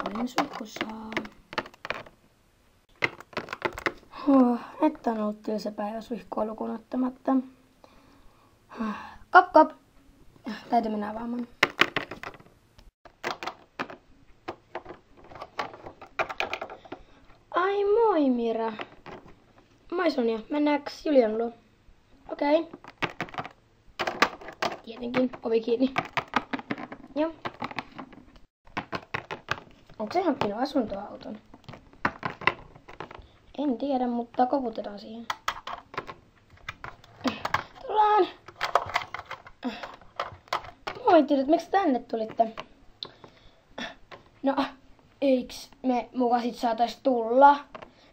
Olen suihkussa. Että on ollut tylsä päivä suihkua lukuun ottamatta. Kop kop. Täytyy mennä avaamaan. Ai moi Mira. Moi Sonja, mennäänkö Julian luo? Okei. Tietenkin, ovi kiinni. Joo. Onko se hankkinut asuntoauton? En tiedä, mutta koputetaan siihen. Tullaan! Moi tytöt, miksi tänne tulitte? No, eiks me muka sit saatais tulla?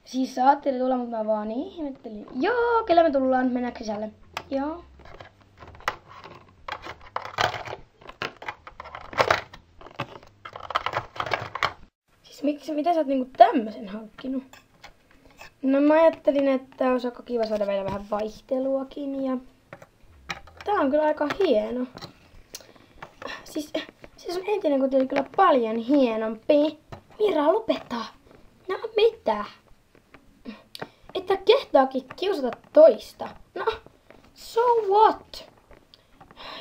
Siis saatte tulla, mutta mä vaan ihmettelin. Joo, kyllä me tullaan. Mennäänkö sisälle? Joo. Siis mitä sä oot niinku tämmösen hankkinut? No mä ajattelin, että olisi aika kiva saada vielä vähän vaihteluakin ja... Tää on kyllä aika hieno. Siis on entinen koti oli kyllä paljon hienompi. Mira, lopeta! No mitä? Että kehtaakin kiusata toista. No, so what?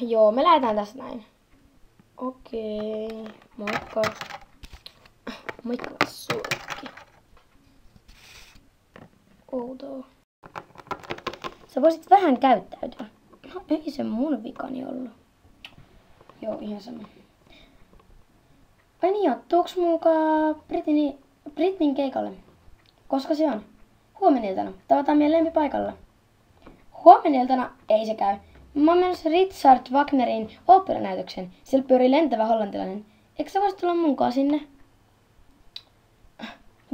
Joo, me lähdetään tässä näin. Okei, moikka. Moikka sullekin. Outoa. Sä voisit vähän käyttäytyä. No ei se mun vikani ollut. Joo, ihan sama. Ai niin, tuoks mukaan Britnin keikalle? Koska se on? Huomenna iltana. Tavataan meidän lempipaikalla. Huomenna iltana ei se käy. Mä oon menossa Richard Wagnerin oopperanäytöksen. Siellä pyörii lentävä hollantilainen. Eikö sä voisit tulla munkaan sinne?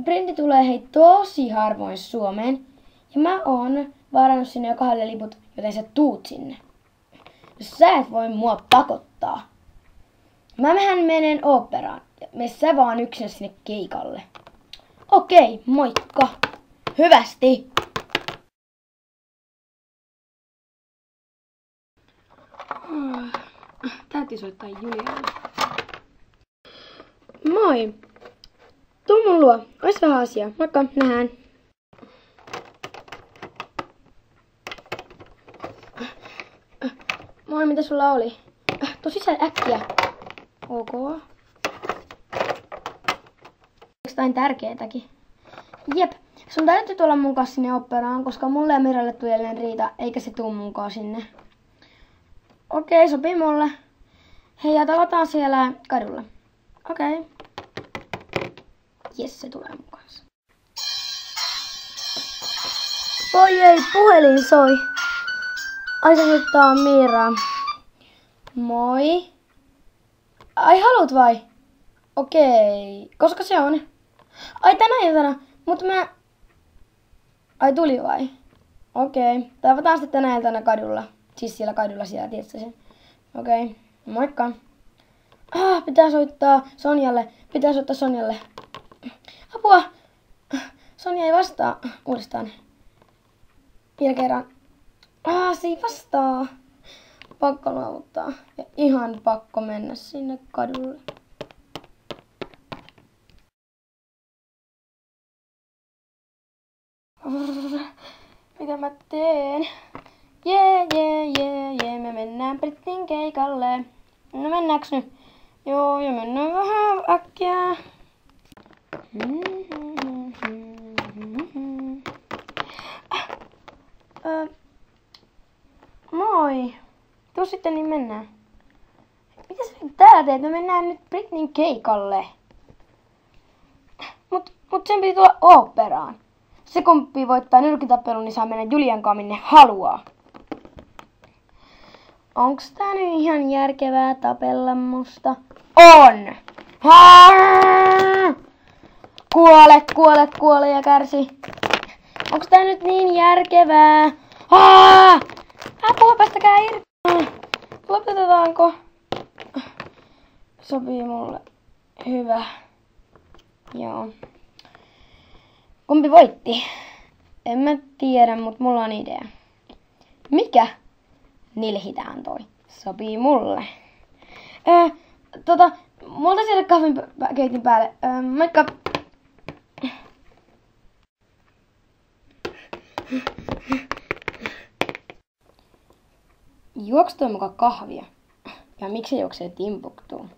Britni tulee hei tosi harvoin Suomeen. Ja mä oon varannut sinne jo 2 liput, joten sä tuut sinne. Jos sä et voi mua pakottaa. Mähän menen oopperaan. Mene sä vaan yksin sinne keikalle. Okei, moikka. Hyvästi. Täytyy soittaa Julialle. Moi. Tuu mun luo. Ois vähän asiaa. Moikka, nähdään. Moi, mitä sulla oli? Tuu sisään äkkiä. Ok. Onko jotain tärkeetäkin? Jep. Sun täytyy tulla mun kanssa sinne oopperaan, koska mulle ja Miralle tuli jälleen riita, eikä se tuu munkaan sinne. Okei, sopii mulle. Hei, ja tavataan siellä kadulla. Okei. Jes, se tulee mun kanssa. Voi ei, puhelin soi. Ai se soittaa Mira. Moi. Ai haluut vai? Okei. Koska se on? Ai tänä iltana. Mut mä... Ai tuli vai? Okei. Tavataan sitten tänä iltana kadulla. Siis siellä kadulla siellä, tiedätkö sen? Okei. Moikka. Pitää soittaa Sonjalle. Apua! Sonja ei vastaa uudestaan. Vielä kerran. Se ei vastaa. Pakko luovuttaa. Ja ihan pakko mennä sinne kadulle. Mitä mä teen? Jee, me mennään Britnin keikalle. No mennäänkö nyt? Joo, ja mennään vähän äkkiä. Moi. Tuu sitten niin mennään. Mitä sä nyt täällä teet? Me mennään nyt Britnin keikalle. Mut sen piti tulla oopperaan. Se kumpi voittaa nyrkitappelun, niin saa mennä Julian kanssa minne haluaa. Onks tää nyt ihan järkevää tapella musta? On! Kuole ja kärsi. Onks tää nyt niin järkevää? Apua, päästäkää irti. Lopetetaanko? Sopii mulle. Hyvä. Joo. Kumpi voitti? En mä tiedä, mut mulla on idea. Mikä? Nilhitään toi. Sopii mulle. Multa sieltä kahvinkeitin päälle. Moikka. Juoks toi muka kahvia? Ja miksi juoksee Timbuktuun?